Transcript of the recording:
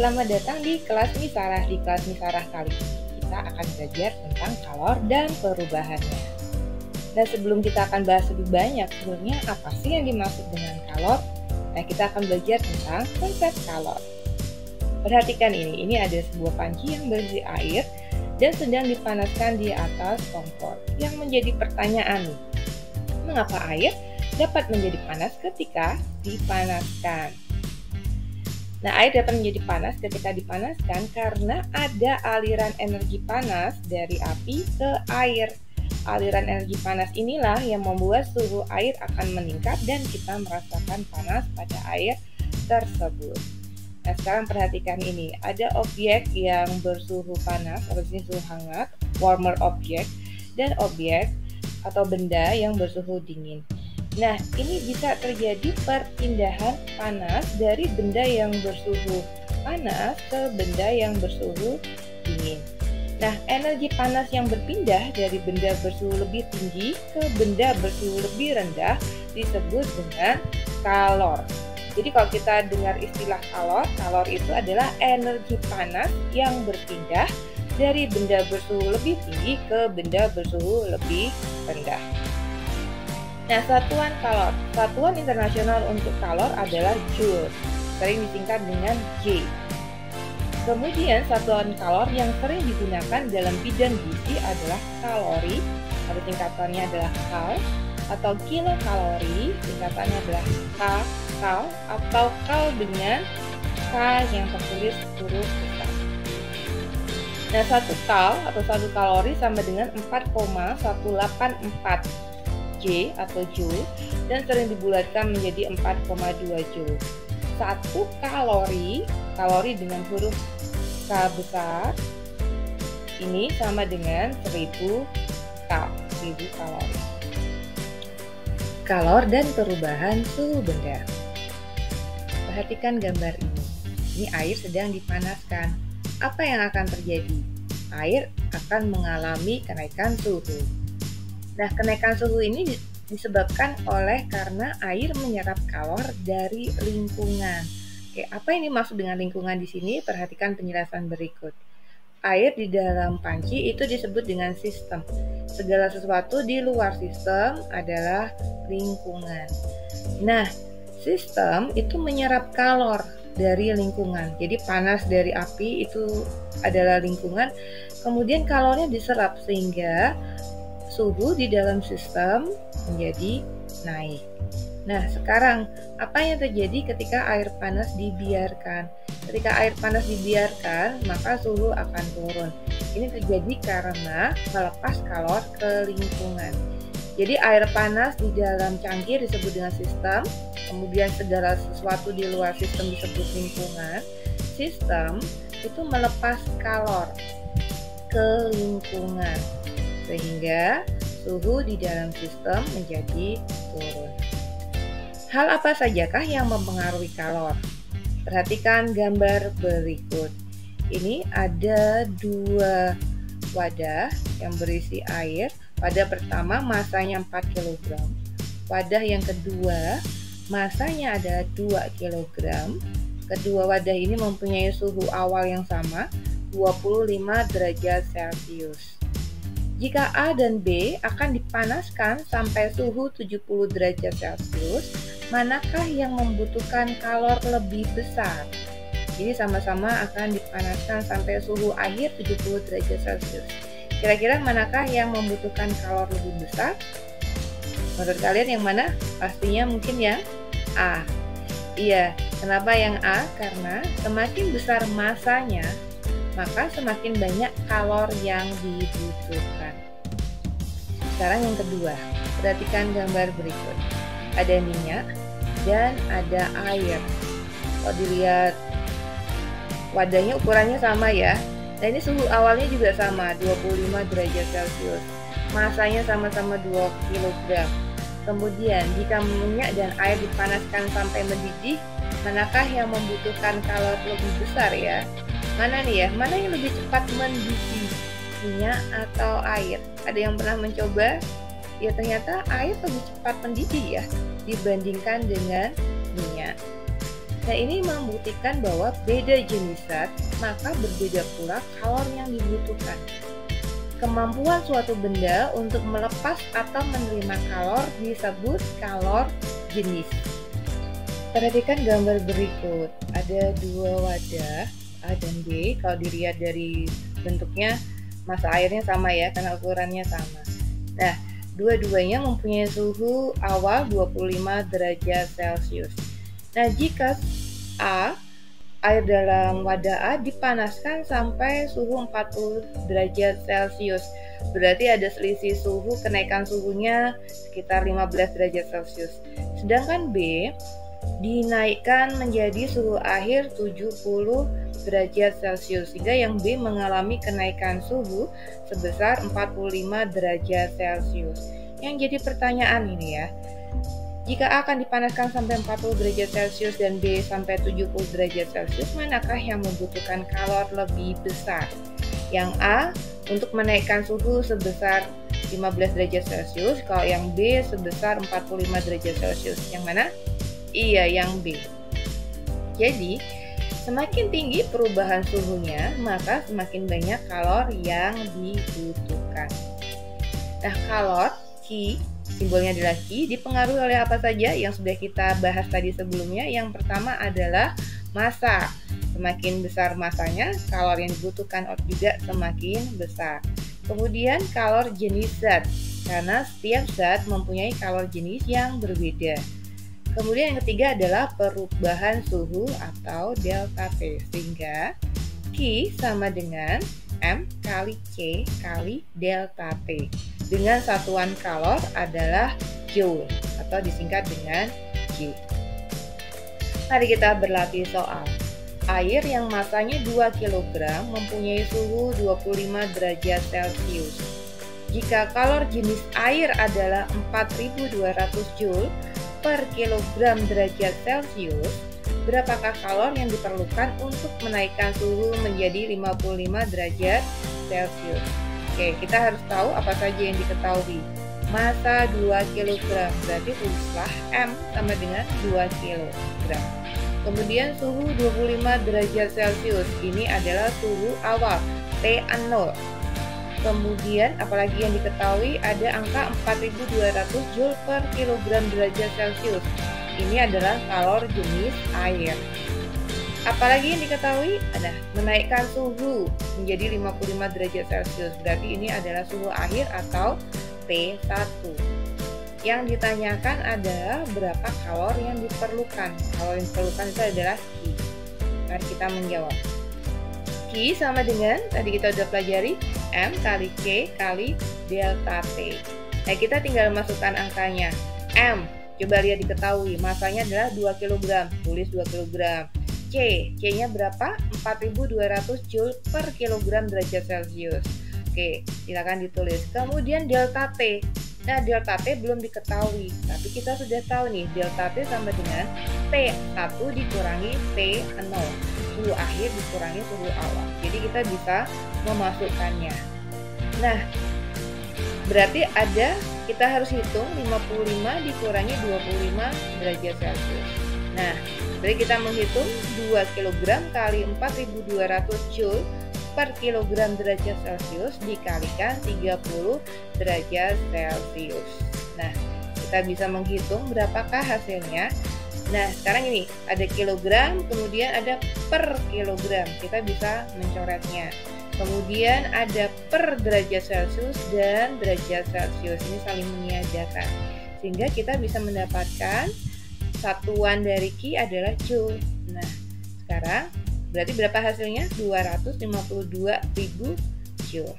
Selamat datang di kelas Misarah. Di kelas Misarah kali ini kita akan belajar tentang kalor dan perubahannya. Dan sebelum kita akan bahas lebih banyak sebenarnya apa sih yang dimaksud dengan kalor, nah kita akan belajar tentang konsep kalor. Perhatikan ini ada sebuah panci yang berisi air dan sedang dipanaskan di atas kompor. Yang menjadi pertanyaan nih, mengapa air dapat menjadi panas ketika dipanaskan? Nah, air dapat menjadi panas ketika dipanaskan karena ada aliran energi panas dari api ke air. Aliran energi panas inilah yang membuat suhu air akan meningkat dan kita merasakan panas pada air tersebut. Nah, sekarang perhatikan ini, ada objek yang bersuhu panas atau suhu hangat, warmer object, dan objek atau benda yang bersuhu dingin. Nah, ini bisa terjadi perpindahan panas dari benda yang bersuhu panas ke benda yang bersuhu dingin. Nah, energi panas yang berpindah dari benda bersuhu lebih tinggi ke benda bersuhu lebih rendah disebut dengan kalor. Jadi kalau kita dengar istilah kalor, kalor itu adalah energi panas yang berpindah dari benda bersuhu lebih tinggi ke benda bersuhu lebih rendah. Nah, satuan kalor. Satuan internasional untuk kalor adalah Joule, sering disingkat dengan J. Kemudian satuan kalor yang sering digunakan dalam bidang gizi adalah kalori, atau singkatannya adalah kal, atau kilokalori, singkatannya adalah kal, atau kal dengan K yang tertulis huruf besar. Nah, satu kal atau satu kalori sama dengan 4,184 J atau Joule dan sering dibulatkan menjadi 4,2 Joule. Satu kalori dengan huruf K besar ini sama dengan 1000 kalori. Kalor dan perubahan suhu benda. Perhatikan gambar ini. Ini air sedang dipanaskan. Apa yang akan terjadi? Air akan mengalami kenaikan suhu. Nah, kenaikan suhu ini disebabkan karena air menyerap kalor dari lingkungan. Oke, apa ini maksud dengan lingkungan di sini? Perhatikan penjelasan berikut. Air di dalam panci itu disebut dengan sistem. Segala sesuatu di luar sistem adalah lingkungan. Nah, sistem itu menyerap kalor dari lingkungan. Jadi panas dari api itu adalah lingkungan. Kemudian kalornya diserap sehingga suhu di dalam sistem menjadi naik. Nah, sekarang apa yang terjadi ketika air panas dibiarkan? Ketika air panas dibiarkan, maka suhu akan turun. Ini terjadi karena melepas kalor ke lingkungan. Jadi air panas di dalam cangkir disebut dengan sistem, kemudian segala sesuatu di luar sistem disebut lingkungan. Sistem itu melepas kalor ke lingkungan, sehingga suhu di dalam sistem menjadi turun. Hal apa sajakah yang mempengaruhi kalor? Perhatikan gambar berikut. Ini ada dua wadah yang berisi air. Wadah pertama masanya 4 kg. Wadah yang kedua masanya ada 2 kg. Kedua wadah ini mempunyai suhu awal yang sama, 25 derajat Celcius. Jika A dan B akan dipanaskan sampai suhu 70 derajat Celcius, manakah yang membutuhkan kalor lebih besar? Jadi sama-sama akan dipanaskan sampai suhu akhir 70 derajat Celcius. Kira-kira manakah yang membutuhkan kalor lebih besar? Menurut kalian yang mana? Pastinya mungkin yang A. Iya, kenapa yang A? Karena semakin besar masanya, maka semakin banyak kalor yang dibutuhkan. Sekarang yang kedua, perhatikan gambar berikut. Ada minyak dan ada air. Kalau dilihat wadahnya ukurannya sama ya. Nah, ini suhu awalnya juga sama, 25 derajat Celcius. Masanya sama-sama 2 kg. Kemudian jika minyak dan air dipanaskan sampai mendidih, manakah yang membutuhkan kalor lebih besar ya? Mana nih ya? Mana yang lebih cepat mendidih? Minyak atau air? Ada yang pernah mencoba? Ya, ternyata air lebih cepat mendidih ya dibandingkan dengan minyak. Nah, ini membuktikan bahwa beda jenis zat, maka berbeda pula kalor yang dibutuhkan. Kemampuan suatu benda untuk melepas atau menerima kalor disebut kalor jenis. Perhatikan gambar berikut. Ada dua wadah A dan B. Kalau dilihat dari bentuknya, massa airnya sama ya, karena ukurannya sama. Nah, dua-duanya mempunyai suhu awal 25 derajat Celcius. Nah, jika air dalam wadah A dipanaskan sampai suhu 40 derajat Celcius, berarti ada selisih suhu, kenaikan suhunya sekitar 15 derajat Celcius. Sedangkan B dinaikkan menjadi suhu akhir 70 derajat Celcius, sehingga yang B mengalami kenaikan suhu sebesar 45 derajat Celcius. Yang jadi pertanyaan ini ya, jika A akan dipanaskan sampai 40 derajat Celcius dan B sampai 70 derajat Celcius, manakah yang membutuhkan kalor lebih besar? Yang A untuk menaikkan suhu sebesar 15 derajat Celcius, kalau yang B sebesar 45 derajat Celcius. Yang mana? Iya, yang B. Jadi, semakin tinggi perubahan suhunya, maka semakin banyak kalor yang dibutuhkan. Nah, kalor, Q, simbolnya adalah Q, dipengaruhi oleh apa saja yang sudah kita bahas tadi sebelumnya. Yang pertama adalah massa. Semakin besar massanya, kalor yang dibutuhkan juga semakin besar. Kemudian kalor jenis zat, karena setiap zat mempunyai kalor jenis yang berbeda. Kemudian yang ketiga adalah perubahan suhu atau delta T, sehingga Q sama dengan M kali C kali delta T, dengan satuan kalor adalah Joule atau disingkat dengan J. Mari kita berlatih soal. Air yang massanya 2 kg mempunyai suhu 25 derajat Celcius. Jika kalor jenis air adalah 4200 Joule per kilogram derajat Celcius, berapakah kalor yang diperlukan untuk menaikkan suhu menjadi 55 derajat Celcius? Oke, kita harus tahu apa saja yang diketahui. Massa 2 kg, berarti tulislah M sama dengan 2 kg. Kemudian suhu 25 derajat Celcius, ini adalah suhu awal, T0. Kemudian apalagi yang diketahui, ada angka 4200 Joule per kilogram derajat Celcius. Ini adalah kalor jenis air. Apalagi yang diketahui, ada menaikkan suhu menjadi 55 derajat Celcius. Berarti ini adalah suhu akhir atau T1. Yang ditanyakan adalah berapa kalor yang diperlukan. Kalor yang diperlukan itu adalah Q. Mari kita menjawab. Q sama dengan, tadi kita sudah pelajari, M kali C kali delta T. Nah, kita tinggal masukkan angkanya. M, coba lihat diketahui, masanya adalah 2 kg, tulis 2 kg. C-nya berapa? 4200 Joule per kilogram derajat Celcius. Oke, silakan ditulis. Kemudian delta T. Nah, delta T belum diketahui, tapi kita sudah tahu nih, delta T sama dengan T1 dikurangi T0. Suhu akhir dikurangi suhu awal. Jadi kita bisa memasukkannya. Nah, berarti kita harus hitung 55 dikurangi 25 derajat Celcius. Nah, berarti kita menghitung 2 kg kali 4200 Joule per kilogram derajat Celcius dikalikan 30 derajat Celcius. Nah, kita bisa menghitung berapakah hasilnya. Nah, sekarang ini ada kilogram, kemudian ada per kilogram. Kita bisa mencoretnya. Kemudian ada per derajat Celcius dan derajat Celcius. Ini saling meniadakan. Sehingga kita bisa mendapatkan satuan dari Q adalah Joule. Nah, sekarang berarti berapa hasilnya? 252.000 Joule.